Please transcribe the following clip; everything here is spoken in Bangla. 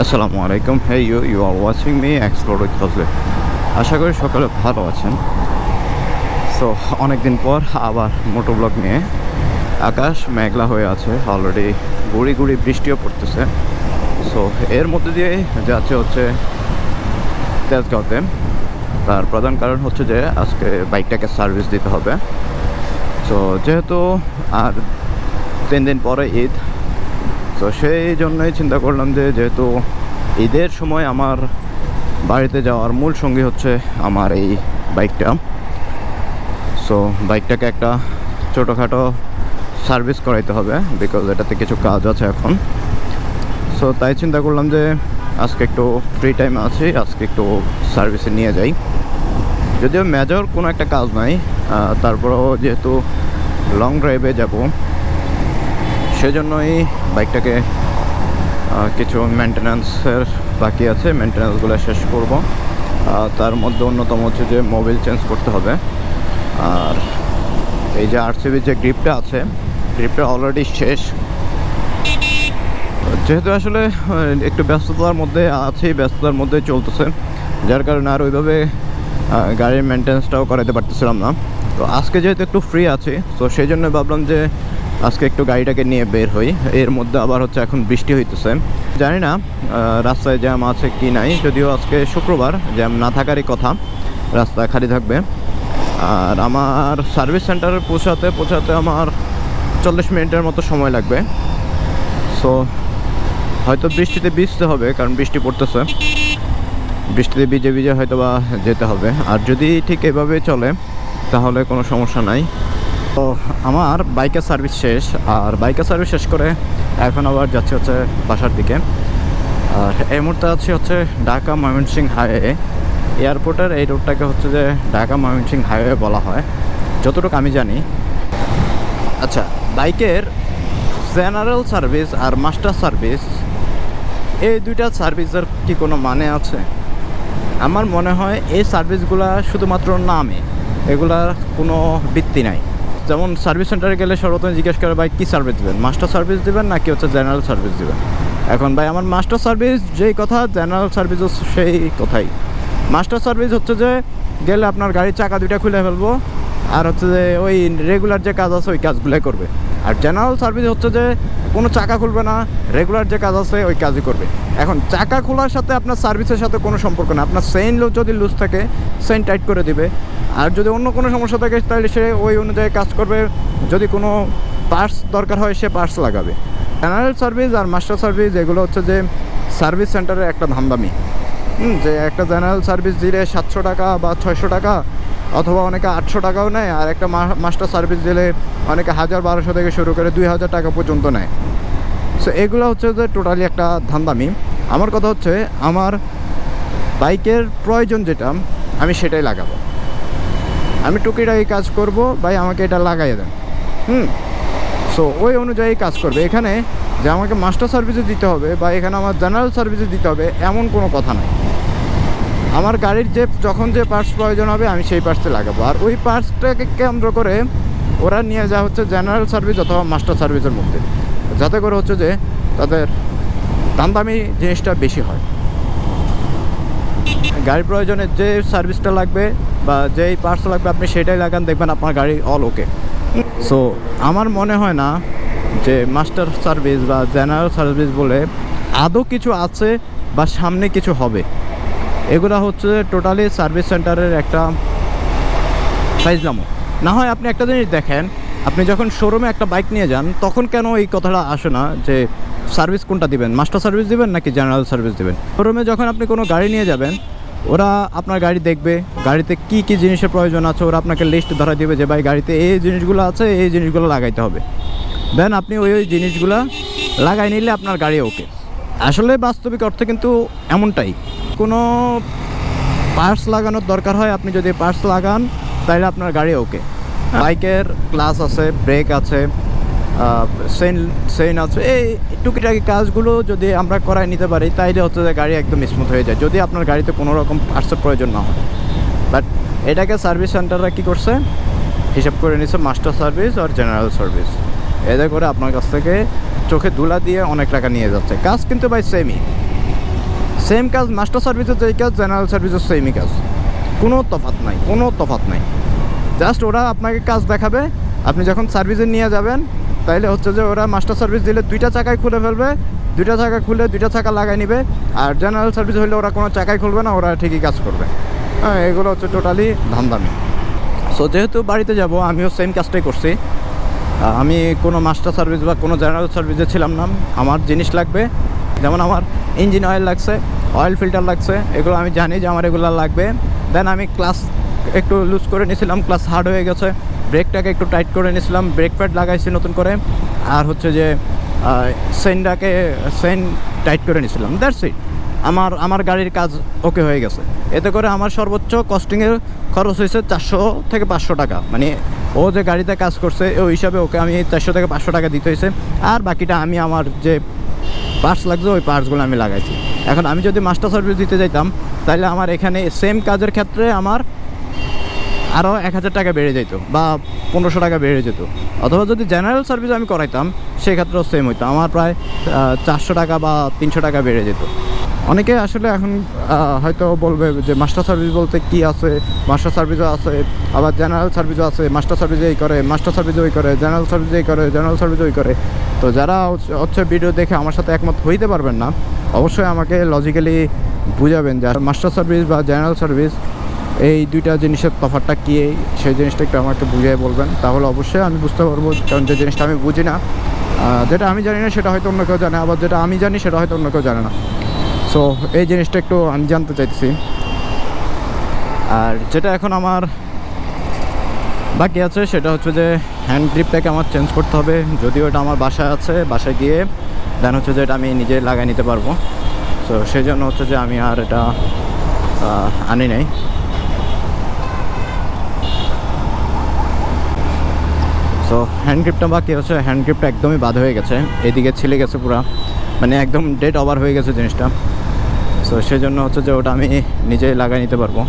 আসসালামু আলাইকুম। Hey you are watching me explore with Fazle. আশা করি সকালে ভালো আছেন। সো অনেকদিন পর আবার মোটো ব্লগ নিয়ে। আকাশ মেঘলা হয়ে আছে, অলরেডি গুড়ি গুড়ি বৃষ্টিও পড়তেছে। সো এর মধ্যে দিয়ে যাচ্ছে হচ্ছে তেজগাঁওতে। তার প্রধান কারণ হচ্ছে যে আজকে বাইকটাকে সার্ভিস দিতে হবে। সো যেহেতু আর 3 দিন পরে ঈদ, তো সেই জন্যই চিন্তা করলাম যে যেহেতু ঈদের সময় আমার বাড়িতে যাওয়ার মূল সঙ্গী হচ্ছে আমার এই বাইকটা। সো বাইকটাকে একটা ছোটোখাটো সার্ভিস করাইতে হবে, বিকজ এটাতে কিছু কাজ আছে এখন। সো তাই চিন্তা করলাম যে আজকে একটু ফ্রি টাইম আছে, আজকে একটু সার্ভিসে নিয়ে যাই। যদিও মেজর কোনো একটা কাজ নাই, তারপরেও যেহেতু লং ড্রাইভে যাব, সেজন্যই বাইকটাকে কিছু মেনটেন্যান্সের বাকি আছে, মেনটেন্যান্সগুলো শেষ করব। তার মধ্যে অন্যতম হচ্ছে যে মোবিল চেঞ্জ করতে হবে। আর এই যে আরসিবির যে গ্রিপটা আছে, গ্রিপটা অলরেডি শেষ। যেহেতু আসলে একটু ব্যস্ততার মধ্যে আছি, ব্যস্ততার মধ্যে চলতেছে, যার কারণে আর ওইভাবে গাড়ির মেনটেন্যান্সটাও করাতে পারতেছিলাম না। তো আজকে যেহেতু একটু ফ্রি আছি, তো সেই জন্য ভাবলাম যে আজকে একটু গাড়িটাকে নিয়ে বের হই। এর মধ্যে আবার হচ্ছে এখন বৃষ্টি হইতেছে, জানি না রাস্তায় জ্যাম আছে কি নাই। যদিও আজকে শুক্রবার, জ্যাম না থাকারই কথা, রাস্তা খালি থাকবে। আর আমার সার্ভিস সেন্টারে পৌঁছাতে আমার 40 মিনিটের মতো সময় লাগবে। সো হয়তো বৃষ্টিতে ভিজতে হবে, কারণ বৃষ্টি পড়তেছে। বৃষ্টিতে ভিজে ভিজে হয়তো বা যেতে হবে। আর যদি ঠিক এভাবে চলে তাহলে কোনো সমস্যা নাই। তো আমার বাইকের সার্ভিস শেষ, আর বাইকের সার্ভিস শেষ করে এখন আবার যাচ্ছি হচ্ছে বাসার দিকে। আর এই মুহূর্তে আছি হচ্ছে ঢাকা ময়মনসিংহ হাইওয়ে। এয়ারপোর্টের এই রোডটাকে হচ্ছে যে ঢাকা ময়মনসিংহ হাইওয়ে বলা হয়, যতটুকু আমি জানি। আচ্ছা, বাইকের জেনারেল সার্ভিস আর মাস্টার সার্ভিস, এই দুইটা সার্ভিসের কি কোনো মানে আছে? আমার মনে হয় এই সার্ভিসগুলা শুধুমাত্র নামে, এগুলার কোনো ভিত্তি নাই। যেমন সার্ভিস সেন্টারে গেলে সর্বপ্রথম জিজ্ঞেস করে ভাই কী সার্ভিস দেবেন, মাস্টার সার্ভিস দেবেন নাকি হচ্ছে জেনারেল সার্ভিস দেবেন। এখন ভাই আমার মাস্টার সার্ভিস যেই কথা, জেনারেল সার্ভিসও সেই কথাই। মাস্টার সার্ভিস হচ্ছে যে গেলে আপনার গাড়ির চাকা দুইটা খুলে ফেলবো, আর হচ্ছে যে ওই রেগুলার যে কাজ আছে ওই কাজগুলোই করবে। আর জেনারেল সার্ভিস হচ্ছে যে কোনো চাকা খুলবে না, রেগুলার যে কাজ আছে ওই কাজই করবে। এখন চাকা খোলার সাথে আপনার সার্ভিসের সাথে কোনো সম্পর্ক না। আপনার চেইন যদি লুজ থাকে, চেইন টাইট করে দিবে। আর যদি অন্য কোনো সমস্যা থাকে তাহলে সে ওই অনুযায়ী কাজ করবে। যদি কোনো পার্টস দরকার হয় সে পার্টস লাগাবে। জেনারেল সার্ভিস আর মাস্টার সার্ভিস এগুলো হচ্ছে যে সার্ভিস সেন্টারের একটা ধান্দামি। যে একটা জেনারেল সার্ভিস দিলে 700 টাকা বা 600 টাকা, অথবা অনেকে 800 টাকাও নেয়। আর একটা মাস্টার সার্ভিস দিলে অনেকে 1000-1200 থেকে শুরু করে 2000 টাকা পর্যন্ত নেয়। সো এগুলো হচ্ছে যে টোটালি একটা ধান্দামি। আমার কথা হচ্ছে আমার বাইকের প্রয়োজন যেটা, আমি সেটাই লাগাবো। আমি টুকিটাকি কাজ করব, ভাই আমাকে এটা লাগাই দেন। সো ওই অনুযায়ী কাজ করবে। এখানে যে আমাকে মাস্টার সার্ভিসে দিতে হবে বা এখানে আমার জেনারেল সার্ভিসে দিতে হবে এমন কোনো কথা নয়। আমার গাড়ির যখন যে পার্টস প্রয়োজন হবে আমি সেই পার্টসে লাগাবো। আর ওই পার্টসটাকে কেন্দ্র করে ওরা নিয়ে যাওয়া হচ্ছে জেনারেল সার্ভিস অথবা মাস্টার সার্ভিসের মধ্যে, যাতে করে হচ্ছে যে তাদের দামি জিনিসটা বেশি হয়। গাড়ির প্রয়োজনে যে সার্ভিসটা লাগবে বা যেই পার্টস লাগবে আপনি সেটাই লাগান, দেখবেন আপনার গাড়ি অল ওকে। সো আমার মনে হয় না যে মাস্টার সার্ভিস বা জেনারেল সার্ভিস বলে আদৌ কিছু আছে বা সামনে কিছু হবে। এগুলো হচ্ছে টোটালি সার্ভিস সেন্টারের একটা ফাইজলামো। না হয় আপনি একটা জিনিস দেখেন, আপনি যখন শোরুমে একটা বাইক নিয়ে যান তখন কেন এই কথাটা আসে না যে সার্ভিস কোনটা দিবেন, মাস্টার সার্ভিস দিবেন নাকি জেনারেল সার্ভিস দিবেন। শোরুমে যখন আপনি কোনো গাড়ি নিয়ে যাবেন, ওরা আপনার গাড়ি দেখবে, গাড়িতে কি কি জিনিসের প্রয়োজন আছে ওরা আপনাকে লিস্ট ধরা দিবে যে ভাই গাড়িতে এই জিনিসগুলো আছে, এই জিনিসগুলো লাগাইতে হবে। দেন আপনি ওই জিনিসগুলো লাগাই নিলে আপনার গাড়ি ওকে। আসলে বাস্তবিক অর্থে কিন্তু এমনটাই। কোনো পার্টস লাগানোর দরকার হয়, আপনি যদি পার্টস লাগান তাহলে আপনার গাড়ি ওকে। বাইকের ক্লাচ আছে, ব্রেক আছে, চেইন আছে, এই টুকিটাকি কাজগুলো যদি আমরা করাই নিতে পারি তাইলে হচ্ছে যে গাড়ি একদম স্মুথ হয়ে যায়, যদি আপনার গাড়িতে কোনো রকম পার্টসের প্রয়োজন না হয়। বাট এটাকে সার্ভিস সেন্টাররা কী করছে, হিসাব করে নিচ্ছে মাস্টার সার্ভিস আর জেনারেল সার্ভিস। এতে করে আপনার কাছ থেকে চোখে ধুলা দিয়ে অনেক টাকা নিয়ে যাচ্ছে। কাজ কিন্তু ভাই সেমই, সেম কাজ মাস্টার সার্ভিসের যেই কাজ জেনারেল সার্ভিসের সেমই কাজ, কোনো তফাৎ নাই। জাস্ট ওরা আপনাকে কাজ দেখাবে, আপনি যখন সার্ভিসে নিয়ে যাবেন তাইলে হচ্ছে যে ওরা মাস্টার সার্ভিস দিলে 2টা চাকায় খুলে ফেলবে, 2টা চাকা খুলে 2টা চাকা লাগাই নেবে। আর জেনারেল সার্ভিস হলে ওরা কোনো চাকাই খুলবে না, ওরা ঠিকই কাজ করবে। হ্যাঁ, এগুলো হচ্ছে টোটালি ধান্দামি। সো যেহেতু বাড়িতে যাব, আমিও সেম কাজটাই করছি। আমি কোনো মাস্টার সার্ভিস বা কোনো জেনারেল সার্ভিসে ছিলাম না। আমার জিনিস লাগবে, যেমন আমার ইঞ্জিন অয়েল লাগছে, অয়েল ফিল্টার লাগছে, এগুলো আমি জানি যে আমার এগুলো লাগবে। দেন আমি ক্লাস একটু লুজ করে নিয়েছিলাম, ক্লাস হার্ড হয়ে গেছে, ব্রেকটাকে একটু টাইট করে নিয়েছিলাম, ব্রেক প্যাড লাগাইছি নতুন করে, আর হচ্ছে যে সেন টাইট করে নিয়েছিলাম। That's it. আমার গাড়ির কাজ ওকে হয়ে গেছে। এতে করে আমার সর্বোচ্চ কস্টিংয়ের খরচ হয়েছে 400 থেকে 500 টাকা। মানে ও যে গাড়িতে কাজ করছে ওই হিসাবে ওকে আমি 400 থেকে 500 টাকা দিতে হয়েছে। আর বাকিটা আমি আমার যে পার্টস লাগছে ওই পার্টসগুলো আমি লাগাইছি। এখন আমি যদি মাস্টার সার্ভিস দিতে যাইতাম তাহলে আমার এখানে সেম কাজের ক্ষেত্রে আমার আরও 1000 টাকা বেড়ে যেত বা 1500 টাকা বেড়ে যেত। অথবা যদি জেনারেল সার্ভিস আমি করাইতাম সেক্ষেত্রেও সেম হইতো, আমার প্রায় 400 টাকা বা 300 টাকা বেড়ে যেত। অনেকে আসলে এখন হয়তো বলবে যে মাস্টার সার্ভিস বলতে কি আছে, মাস্টার সার্ভিসও আছে, আবার জেনারেল সার্ভিসও আছে, মাস্টার সার্ভিস এই করে, মাস্টার সার্ভিস ওই করে, জেনারেল সার্ভিস এই করে, জেনারেল সার্ভিস ওই করে। তো যারা হচ্ছে ভিডিও দেখে আমার সাথে একমত হইতে পারবেন না, অবশ্যই আমাকে লজিক্যালি বুঝাবেন যে মাস্টার সার্ভিস বা জেনারেল সার্ভিস এই দুইটা জিনিসের তফাৎটা কী, সেই জিনিসটা একটু আমাকে বুঝিয়ে বলবেন, তাহলে অবশ্যই আমি বুঝতে পারবো। কারণ যে জিনিসটা আমি বুঝি না, যেটা আমি জানি না সেটা হয়তো অন্য কেউ জানে, আবার যেটা আমি জানি সেটা হয়তো অন্য কেউ জানে না। সো এই জিনিসটা একটু আমি জানতে চাইতেছি। আর যেটা এখন আমার বাকি আছে সেটা হচ্ছে যে হ্যান্ড গ্রিপটাকে আমার চেঞ্জ করতে হবে। যদিও এটা আমার বাসায় আছে, বাসায় গিয়ে দেন হচ্ছে যে এটা আমি নিজে লাগাই নিতে পারবো। সো সেই জন্য হচ্ছে যে আমি আর এটা আনি নাই। সো হ্যান্ড গ্রিপটা বাকি আছে, হ্যান্ড গ্রিপটা একদমই বাদ হয়ে গেছে, এদিকে ছিলে গেছে পুরা, মানে একদম ডেড ওভার হয়ে গেছে জিনিসটা। সো সেই জন্য হচ্ছে যে ওটা আমি নিজেই লাগাই নিতে পারবো।